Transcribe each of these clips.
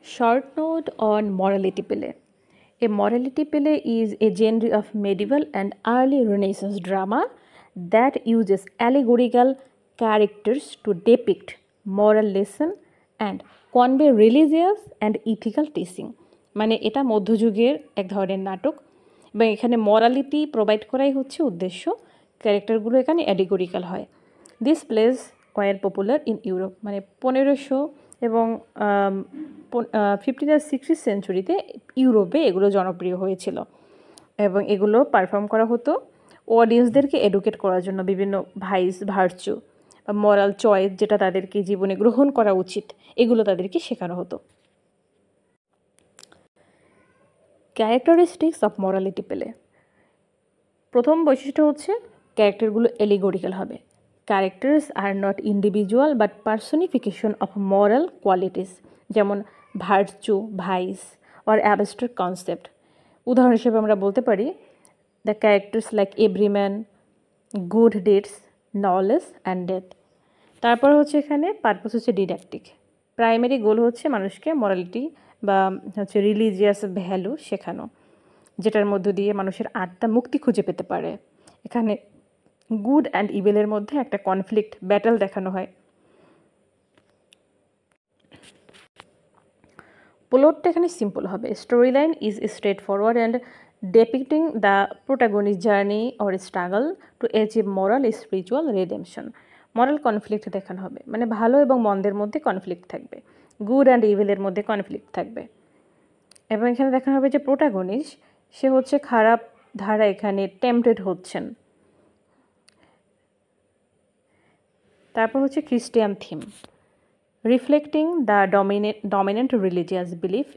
Short note on morality play. A morality play is a genre of medieval and early Renaissance drama that uses allegorical characters to depict moral lesson and convey religious and ethical teaching. মানে এটা মধ্যযুগের এক ধরনের নাটক এবং এখানে morality provide করাই হচ্ছে উদ্দেশ্য। ক্যারেক্টারগুলো এখানে অ্যালিগোরিক্যাল হয়। This place where popular in Europe, মানে 1500 এবং 15 আর 16 সেঞ্চুরিতে ইউরোপে এগুলো জনপ্রিয় হয়েছিল এবং এগুলো পারফর্ম করা হতো অডিয়েন্সদেরকে এডুকেট করার জন্য বিভিন্ন ভার্চু বা মরাল চয়েস যেটা তাদেরকে জীবনে গ্রহণ করা উচিত এগুলো তাদেরকে শেখানো হতো। Characteristics of morality play. প্রথম বৈশিষ্ট্য হচ্ছে ক্যারেক্টারগুলো এলিগোরিক্যাল হবে। Characters are not individual but personification of moral qualities, যেমন virtue, vice or abstract concept. উদাহরণ হিসেবে আমরা বলতে পারি the characters like Everyman, good deeds, knowledge and death. তারপর হচ্ছে এখানে পারপাস হচ্ছে ডিডাক্টিক। প্রাইমারি গোল হচ্ছে মানুষকে মরালিটি বা হচ্ছে রিলিজিয়াস ভ্যালু শেখানো, যেটার মধ্য দিয়ে মানুষের আত্মা মুক্তি খুঁজে পেতে পারে। এখানে গুড অ্যান্ড ইভিলের মধ্যে একটা কনফ্লিক্ট ব্যাটল দেখানো হয়। প্লটটা এখানে সিম্পল হবে। Story line is straightforward and depicting the protagonist journey or struggle to achieve moral spiritual redemption. Moral conflict দেখানো হবে, মানে ভালো এবং মন্দের মধ্যে কনফ্লিক্ট থাকবে, গুড অ্যান্ড ইভিলের মধ্যে কনফ্লিক্ট থাকবে। এবং এখানে দেখানো হবে যে প্রোটাগনিস্ট সে হচ্ছে খারাপ ধারা এখানে টেম্পটেড হচ্ছেন। তারপর হচ্ছে Christian theme, reflecting the dominant religious belief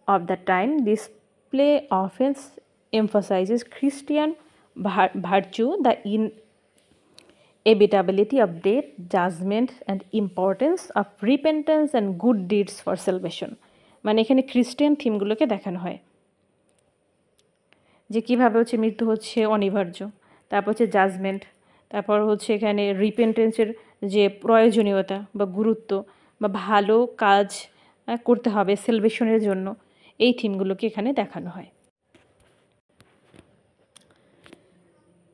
of the time. This play often emphasizes Christian virtue, the inevitability of death, judgment and importance of repentance and good deeds for salvation. মানে এখানে খ্রিস্টান থিমগুলোকে দেখানো হয় যে কীভাবে হচ্ছে মৃত্যু হচ্ছে অনিবার্য, তারপর হচ্ছে জাজমেন্ট, তারপর হচ্ছে এখানে রিপেন্টেন্সের যে প্রয়োজনীয়তা বা গুরুত্ব বা ভালো কাজ করতে হবে সেলভেশনের জন্য, এই থিমগুলোকে এখানে দেখানো হয়।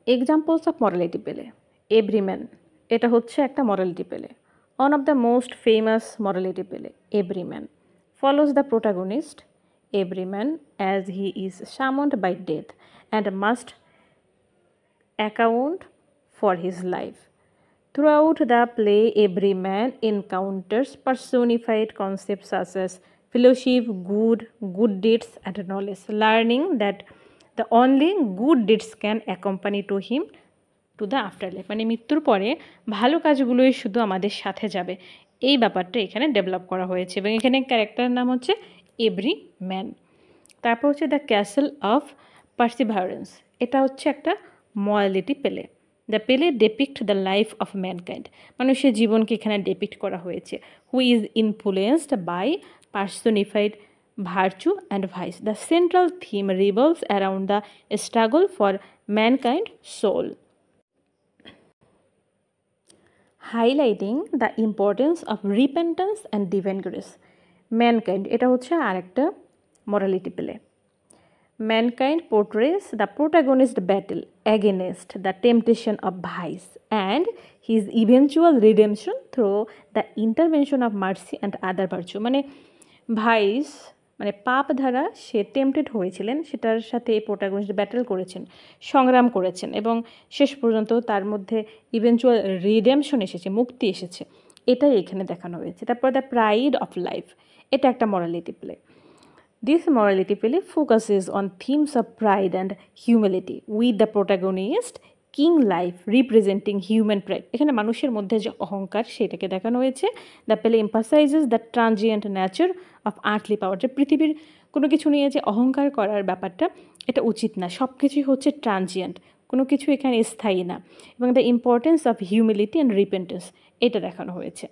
Examples of morality play. Everyman, এটা হচ্ছে একটা morality play. One of the most famous morality play, Everyman, follows the protagonist everyman as he is summoned by death and must account for his life. Throughout the play, every man encounters personified concepts such as fellowship, good deeds, and knowledge, learning that the only good deeds can accompany to him to the afterlife. মানে মৃত্যুর পরে ভালো কাজগুলোই শুধু আমাদের সাথে যাবে, এই ব্যাপারটা এখানে ডেভেলপ করা হয়েছে। এবং এখানে ক্যারেক্টারের নাম হচ্ছে এভরি ম্যান। তারপর হচ্ছে দ্য ক্যাসেল অফ পার্সিভারেন্স, এটা হচ্ছে একটা morality play. The play depict the life of mankind, মানুষের জীবনকে এখানে ডেপিক্ট করা হয়েছে। Who is influenced by personified virtue and vice. The central theme revolves around the struggle for mankind soul, highlighting the importance of repentance and divine grace. Mankind, এটা হচ্ছে আরেকটা morality play. Mankind portrays the protagonist battle against the temptation of vice and his eventual redemption through the intervention of mercy and other virtue. মানে vice মানে পাপ দ্বারা সে tempted হয়েছিলেন, সেটার সাথে এই প্রোটাগনিস্ট ব্যাটেল করেছেন, সংগ্রাম করেছেন এবং শেষ পর্যন্ত তার মধ্যে ইভেনচুয়াল রিডেমশন এসেছে, মুক্তি এসেছে, এটাই এখানে দেখানো হয়েছে। তারপর দ্য প্রাইড অফ লাইফ, এটা একটা morality play. This morality play focuses on themes of pride and humility, with the protagonist King Life representing human pride. এখানে মানুষের মধ্যে যে অহংকার সেটাকে দেখানো হয়েছে। The play emphasizes the transient nature of earthly power, যে পৃথিবীর কোনো কিছু নিয়ে যে অহংকার করার ব্যাপারটা এটা উচিত না, সব কিছুই হচ্ছে ট্রানজিয়েন্ট, কোনো কিছু এখানে স্থায়ী না। এবং the importance of humility and repentance, এটা দেখানো হয়েছে।